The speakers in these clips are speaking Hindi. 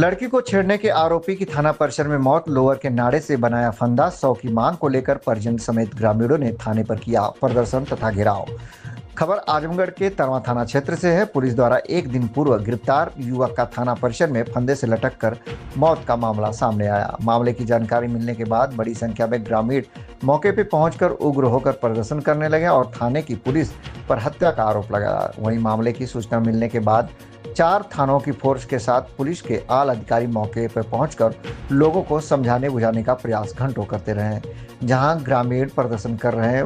लड़की को छेड़ने के आरोपी की थाना परिसर में मौत। लोअर के नाड़े से बनाया फंदा। 100 की मांग को लेकर परिजन समेत ग्रामीणों ने थाने पर किया प्रदर्शन तथा घेराव। खबर आजमगढ़ के तरवा थाना क्षेत्र से है। पुलिस द्वारा एक दिन पूर्व गिरफ्तार युवक का थाना परिसर में फंदे से लटक कर मौत का मामला सामने आया। मामले की जानकारी मिलने के बाद बड़ी संख्या में ग्रामीण मौके पर पहुंचकर उग्र होकर प्रदर्शन करने लगे और थाने की पुलिस पर हत्या का आरोप लगाया। वहीं मामले की सूचना मिलने के बाद 4 थानों की फोर्स के साथ पुलिस के आला अधिकारी मौके पर पहुंचकर लोगों को समझाने बुझाने का प्रयास घंटों करते रहे। जहां ग्रामीण प्रदर्शन कर रहे हैं,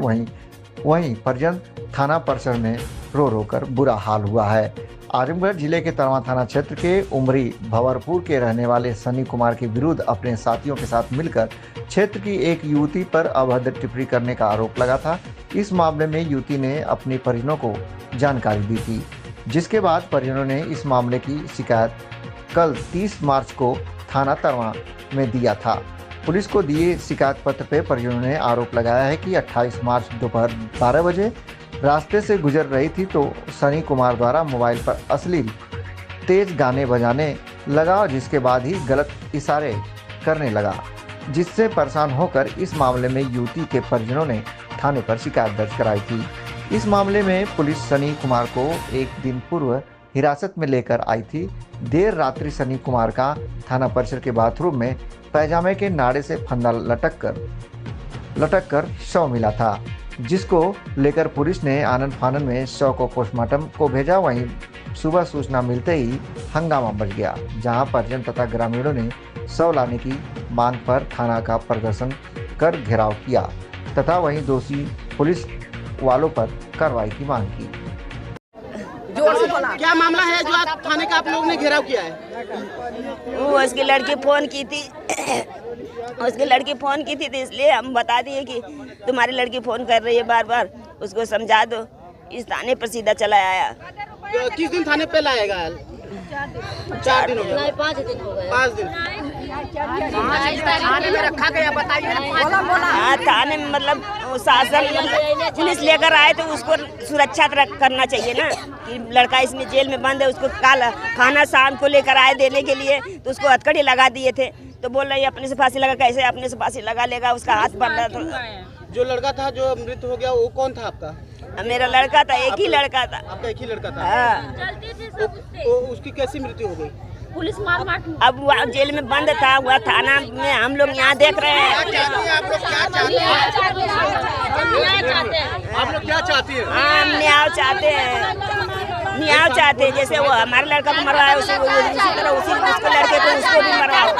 वहीं परिजन थाना परिसर में रो रो कर बुरा हाल हुआ है। आजमगढ़ जिले के तरवा थाना क्षेत्र के उमरी भंवरपुर के रहने वाले सनी कुमार के विरुद्ध अपने साथियों के साथ मिलकर क्षेत्र की एक युवती पर अभद्र टिप्पणी करने का आरोप लगा था। इस मामले में युवती ने अपने परिजनों को जानकारी दी थी, जिसके बाद परिजनों ने इस मामले की शिकायत कल 30 मार्च को थाना तरवा में दिया था। पुलिस को दिए शिकायत पत्र पर परिजनों ने आरोप लगाया है कि 28 मार्च दोपहर 12 बजे रास्ते से गुजर रही थी तो सनी कुमार द्वारा मोबाइल पर अश्लील तेज गाने बजाने लगा, जिसके बाद ही गलत इशारे करने लगा, जिससे परेशान होकर इस मामले में युवती के परिजनों ने थाने पर शिकायत दर्ज कराई थी। इस मामले में पुलिस सनी कुमार को एक दिन पूर्व हिरासत में लेकर आई थी। देर रात्रि सनी कुमार का थाना परिसर के बाथरूम में पैजामे के नाड़े से फंदा लटक कर शव मिला था, जिसको लेकर पुलिस ने आनन फानन में शव को पोस्टमार्टम को भेजा। वहीं सुबह सूचना मिलते ही हंगामा मच गया, जहां परिजन तथा ग्रामीणों ने शव लाने की मांग पर थाना का प्रदर्शन कर घेराव किया तथा वहीं दोषी पुलिस वालों पर कार्रवाई की मांग की। क्या मामला है जो आप थाने का आप लोगों ने घेराव किया है? वो उसकी लड़की फोन की थी तो इसलिए हम बता दिए कि तुम्हारी लड़की फोन कर रही है बार बार, उसको समझा दो। इस थाने पर सीधा चला आया। तो किस दिन थाने पे लाएगा? 4 दिन हो गए। नहीं, 5 दिन हो गए। 5 दिन थाने में रखा गया, बताइए। हाँ, थाने में मतलब शासन पुलिस लेकर आए तो उसको सुरक्षा करना चाहिए ना, कि लड़का इसमें जेल में बंद है। उसको खाना शाम को लेकर आए देने के लिए तो उसको हथकड़ी लगा दिए थे, तो बोल रही है अपने से फांसी लगा। कैसे अपने से फांसी लगा लेगा? उसका हाथ बन रहा था। जो लड़का था जो मृत हो गया वो कौन था आपका? मेरा लड़का था, एक ही लड़का था। आपका एक ही लड़का था? हाँ। तो उसकी कैसी मृत्यु हो गई? पुलिस मार अब वहाँ जेल में बंद था, वह थाना में हम लोग यहाँ देख रहे हैं। आप लोग क्या चाहते हैं? आप लोग क्या चाहते हैं? हम न्याय चाहते हैं, न्याय चाहते हैं। जैसे वो हमारे लड़का को मरवाया उसी तरह उसके लड़के को उसको भी मरवाओ।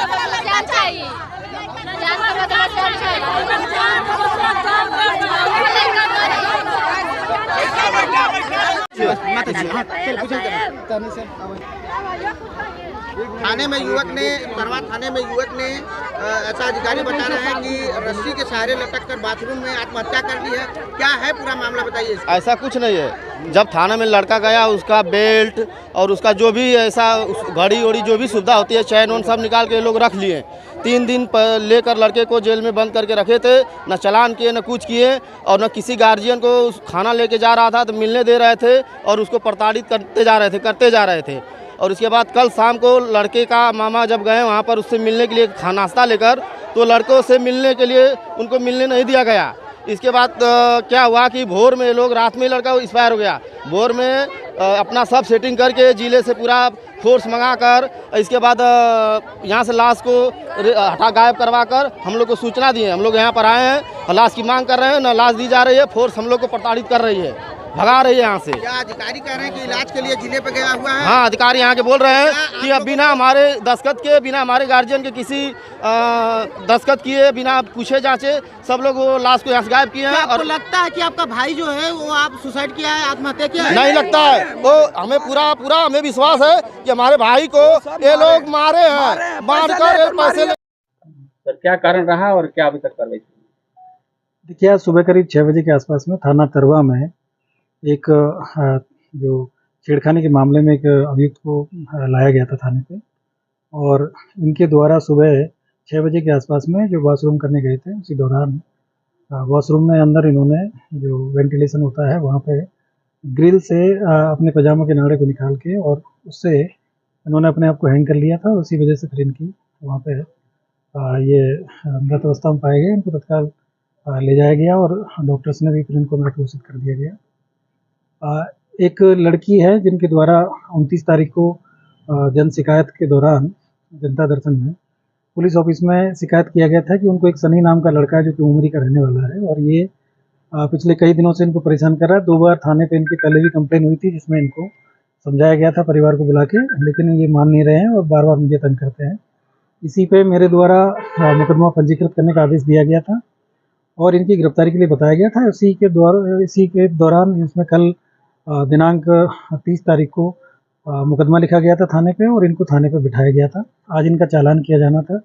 थाने में युवक ने तरवा थाने में युवक ने ऐसा अधिकारी बता रहे हैं कि रस्सी के सहारे लटक कर बाथरूम में आत्महत्या कर ली है। क्या है पूरा मामला, बताइए। ऐसा कुछ नहीं है। जब थाना में लड़का गया, उसका बेल्ट और उसका जो भी ऐसा घड़ी उड़ी जो भी सुविधा होती है, चैन वैन सब निकाल के लोग रख लिए। 3 दिन लेकर लड़के को जेल में बंद करके रखे थे। न चालान किए, न कुछ किए, और न किसी गार्जियन को खाना लेके जा रहा था तो मिलने दे रहे थे, और उसको प्रताड़ित करते जा रहे थे। और उसके बाद कल शाम को लड़के का मामा जब गए वहाँ पर उससे मिलने के लिए नाश्ता लेकर, तो लड़कों से मिलने के लिए उनको मिलने नहीं दिया गया। इसके बाद क्या हुआ कि भोर में लोग, रात में लड़का एक्सपायर हो गया। भोर में अपना सब सेटिंग करके जिले से पूरा फोर्स मंगा कर, इसके बाद यहाँ से लाश को गायब करवा कर हम लोग को सूचना दिए। हम लोग यहाँ पर आए हैं और लाश की मांग कर रहे हैं, न लाश दी जा रही है। फोर्स हम लोग को प्रताड़ित कर रही है, भगा रही है यहाँ से। क्या अधिकारी कह रहे हैं कि इलाज के लिए जिले पे गया हुआ है? हाँ, अधिकारी यहाँ के बोल रहे हैं कि अब बिना हमारे दस्तखत के, बिना हमारे गार्जियन के किसी दस्तखत किए, बिना पूछे जांचे सब लोग वो लाश को यहाँ से गायब किए हैं। और लगता है कि आपका भाई जो है वो आप सुसाइड किया है, आत्महत्या किया है? नहीं लगता है। तो हमें पूरा हमें विश्वास है कि हमारे भाई को ये लोग मारे हैं, मार कर पैसे। सर, क्या कारण रहा और क्या अभी तक कार्रवाई? देखिए, आज सुबह करीब 6 बजे के आसपास में थाना तरवा में एक जो छेड़खानी के मामले में एक अभियुक्त को लाया गया था थाने पे, और इनके द्वारा सुबह 6 बजे के आसपास में जो वॉशरूम करने गए थे, उसी दौरान वॉशरूम में अंदर इन्होंने जो वेंटिलेशन होता है वहाँ पे ग्रिल से अपने पजामा के नाड़े को निकाल के और उससे इन्होंने अपने आप को हैंग कर लिया था और उसी वजह से फिर इनकी वहाँ पे ये मृत अवस्था में पाए गए। इनको तत्काल ले जाया गया और डॉक्टर्स ने भी फिर इनको मृत घोषित कर दिया गया। एक लड़की है जिनके द्वारा 29 तारीख को जन शिकायत के दौरान जनता दर्शन में पुलिस ऑफिस में शिकायत किया गया था कि उनको एक सनी नाम का लड़का है जो कि उमरी का रहने वाला है और ये पिछले कई दिनों से इनको परेशान कर रहा है। 2 बार थाने पे इनकी पहले भी कंप्लेन हुई थी जिसमें इनको समझाया गया था परिवार को बुला के, लेकिन ये मान नहीं रहे हैं और बार बार मुझे तंग करते हैं। इसी पे मेरे द्वारा मुकदमा पंजीकृत करने का आदेश दिया गया था और इनकी गिरफ्तारी के लिए बताया गया था। इसी के दौरान इसमें कल दिनांक 30 तारीख को मुकदमा लिखा गया था थाने पे और इनको थाने पे बिठाया गया था। आज इनका चालान किया जाना था,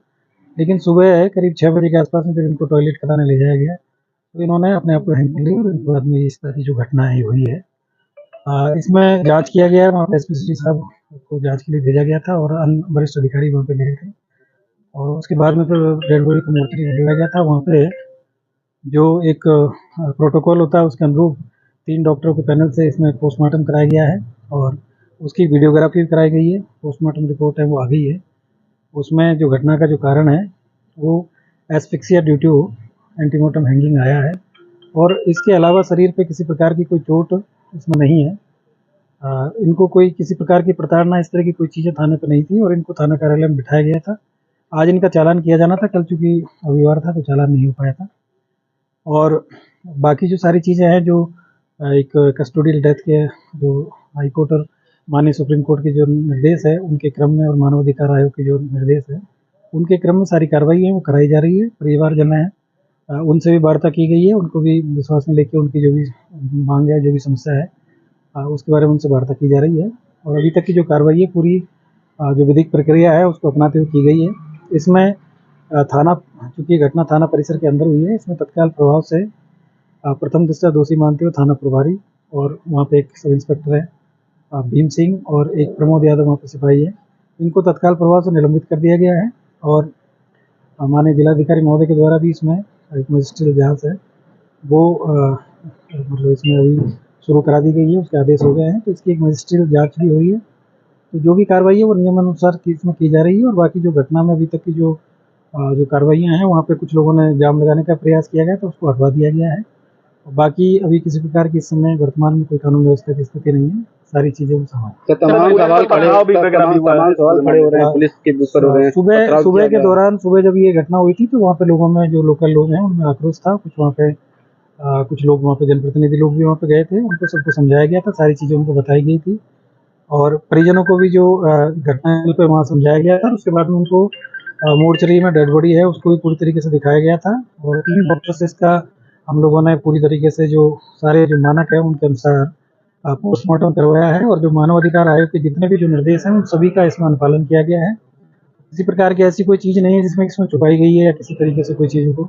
लेकिन सुबह करीब 6 बजे के आसपास में जब इनको टॉयलेट कराने ले जाया गया तो इन्होंने अपने आप को हैंग कर लिया और इनके बाद में इस तरह की जो घटना है हुई है। इसमें जांच किया गया है, वहाँ पे एसपी साहब को जांच के लिए भेजा गया था और अन्य वरिष्ठ अधिकारी वहाँ पे गए थे और उसके बाद में फिर डेड बॉडी को मोर्चरी ले जाया गया था। वहाँ पे जो एक प्रोटोकॉल होता है उसके अनुरूप 3 डॉक्टरों के पैनल से इसमें पोस्टमार्टम कराया गया है और उसकी वीडियोग्राफी भी कराई गई है। पोस्टमार्टम रिपोर्ट है वो आ गई है। उसमें जो घटना का जो कारण है वो asphyxia due to antemortem hanging आया है और इसके अलावा शरीर पे किसी प्रकार की कोई चोट इसमें नहीं है। इनको कोई किसी प्रकार की प्रताड़ना इस तरह की कोई चीज़ें थाने पे नहीं थी और इनको थाना कार्यालय में बिठाया गया था। आज इनका चालान किया जाना था, कल चूँकि रविवार था तो चालान नहीं हो पाया था। और बाकी जो सारी चीज़ें हैं जो एक कस्टोडियल डेथ के जो हाई कोर्ट और माननीय सुप्रीम कोर्ट के जो निर्देश है उनके क्रम में और मानवाधिकार आयोग के जो निर्देश है उनके क्रम में सारी कार्रवाई है वो कराई जा रही है। परिवारजन है उनसे भी वार्ता की गई है, उनको भी विश्वास में लेके उनकी जो भी मांग है जो भी समस्या है उसके बारे में उनसे वार्ता की जा रही है और अभी तक की जो कार्रवाई है पूरी जो विधिक प्रक्रिया है उसको अपनाते हुए की गई है। इसमें थाना चूँकि घटना थाना परिसर के अंदर हुई है, इसमें तत्काल प्रभाव से प्रथम दृष्टया दोषी मानते हुए थाना प्रभारी और वहाँ पे एक सब इंस्पेक्टर है भीम सिंह और एक प्रमोद यादव वहाँ पे सिपाही है, इनको तत्काल प्रभाव से निलंबित कर दिया गया है और माननीय जिलाधिकारी महोदय के द्वारा भी इसमें एक मजिस्ट्रियल जांच है वो मतलब इसमें अभी शुरू करा दी गई है, उसके आदेश हो गए हैं तो इसकी एक मजिस्ट्रियल जांच भी हुई है। तो जो भी कार्रवाई है वो नियमानुसार इसमें की जा रही है और बाकी जो घटना में अभी तक की जो कार्रवाइयाँ हैं वहाँ पे कुछ लोगों ने जाम लगाने का प्रयास किया गया तो उसको हटवा दिया गया है। बाकी अभी किसी प्रकार की इस समय वर्तमान में कोई कानून व्यवस्था की स्थिति नहीं है, सारी चीज़ें वो संभाल तमाम सवाल खड़े हो रहे हैं पुलिस के ऊपर हो रहे हैं। सुबह के दौरान सुबह जब ये घटना हुई थी तो वहाँ पे लोगों में जो लोकल लोग हैं उनमें आक्रोश था। कुछ वहाँ पे कुछ लोग वहाँ पे जनप्रतिनिधि लोग भी वहाँ पे गए थे, उनको सबको समझाया गया था, सारी चीज़ें उनको बताई गई थी और परिजनों को भी जो घटना पे वहाँ समझाया गया था। उसके बाद में उनको मोर्चरी में डेड बॉडी है उसको भी पूरी तरीके से दिखाया गया था और 3 डॉक्टर से इसका हम लोगों ने पूरी तरीके से जो सारे जो मानक है उनके अनुसार पोस्टमार्टम करवाया है और जो मानवाधिकार आयोग के जितने भी जो निर्देश हैं उन सभी का इसमें अनुपालन किया गया है। किसी प्रकार की ऐसी कोई चीज़ नहीं है जिसमें इसमें छुपाई गई है या किसी तरीके से कोई चीज़ को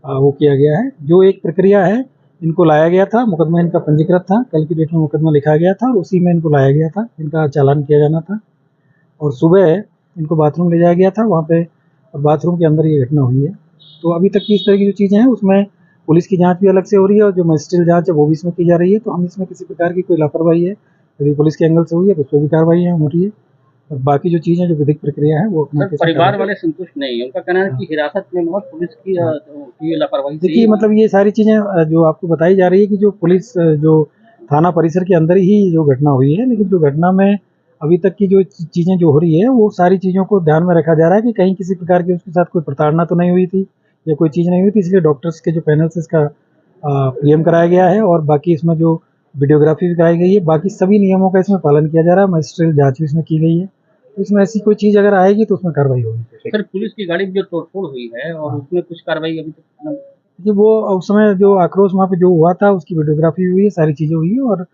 वो किया गया है। जो एक प्रक्रिया है इनको लाया गया था, मुकदमा इनका पंजीकृत था, कल की डेट में मुकदमा लिखा गया था और उसी में इनको लाया गया था, इनका चालान किया जाना था और सुबह इनको बाथरूम ले जाया गया था वहाँ पे और बाथरूम के अंदर ये घटना हुई है। तो अभी तक की इस तरह की जो चीज़ें हैं उसमें पुलिस की जांच भी अलग से हो रही है और जो मजिस्ट्रियल जांच है वो भी इसमें की जा रही है। तो हम इसमें किसी प्रकार की कोई लापरवाही है यदि पुलिस के एंगल से हुई है तो उस पर भी कार्रवाई हो रही है और बाकी जो चीज़ें जो विधिक प्रक्रिया है वो अपना परिवार वाले संतुष्ट नहीं है, उनका कहना है कि हिरासत में मौत पुलिस की लापरवाही। देखिए मतलब ये सारी चीज़ें जो आपको बताई जा रही है कि जो पुलिस जो थाना परिसर के अंदर ही जो घटना हुई है, लेकिन जो घटना में अभी तक की जो चीज़ें जो हो रही है वो सारी चीज़ों को ध्यान में रखा जा रहा है कि कहीं किसी प्रकार की उसके साथ कोई प्रताड़ना तो नहीं हुई थी या कोई चीज़ नहीं हुई थी, इसलिए डॉक्टर्स के जो पैनल से इसका पीएम कराया गया है और बाकी इसमें जो वीडियोग्राफी भी कराई गई है, बाकी सभी नियमों का इसमें पालन किया जा रहा है। मजिस्ट्रियल जांच भी इसमें की गई है, तो इसमें ऐसी कोई चीज़ अगर आएगी तो उसमें कार्रवाई होगी। सर पुलिस की गाड़ी में जो तोड़फोड़ हुई है और उसमें कुछ कार्रवाई अभी तक देखिए वो उस समय जो आक्रोश वहाँ पे जो हुआ था उसकी वीडियोग्राफी हुई है, सारी चीज़ें हुई है और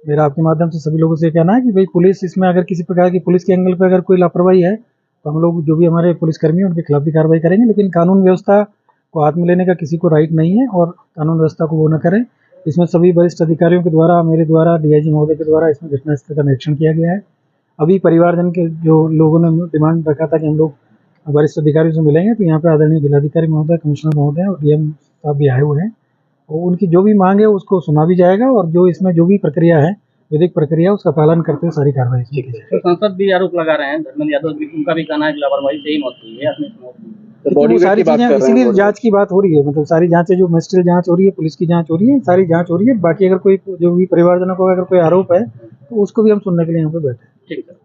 मेरा आपके माध्यम से सभी लोगों से कहना है कि भाई पुलिस इसमें अगर किसी प्रकार की पुलिस के एंगल पर अगर कोई लापरवाही है तो हम लोग जो भी हमारे पुलिसकर्मी हैं उनके खिलाफ भी कार्रवाई करेंगे, लेकिन कानून व्यवस्था को हाथ में लेने का किसी को राइट नहीं है और कानून व्यवस्था को वो न करें। इसमें सभी वरिष्ठ अधिकारियों के द्वारा, मेरे द्वारा, डीआईजी महोदय के द्वारा इसमें घटनास्थल का निरीक्षण किया गया है। अभी परिवारजन के जो लोगों ने डिमांड रखा था कि हम लोग वरिष्ठ अधिकारियों से मिलेंगे, तो यहाँ पे आदरणीय जिलाधिकारी महोदय, कमिश्नर महोदय और डीएम साहब भी आए हुए हैं और उनकी जो भी मांग है उसको सुना भी जाएगा और जो इसमें जो भी प्रक्रिया है विधिक प्रक्रिया उसका पालन करते हुए सारी कार्रवाई की जाए। तो सांसद भी आरोप लगा रहे हैं, धर्मेंद्र यादव भी, उनका भी कहना है कि लापरवाही से ही मौत हुई है, अपनी मौत हुई है। लेकिन वो सारी चीजें इसीलिए जांच की बात हो रही है, मतलब सारी जांचें जो मजिस्ट्रियल जांच हो रही है, पुलिस की जांच हो रही है, सारी जांच हो रही है। बाकी अगर कोई जो भी परिवारजनों को अगर कोई आरोप है तो उसको भी हम सुनने के लिए यहाँ पे बैठे हैं। ठीक है।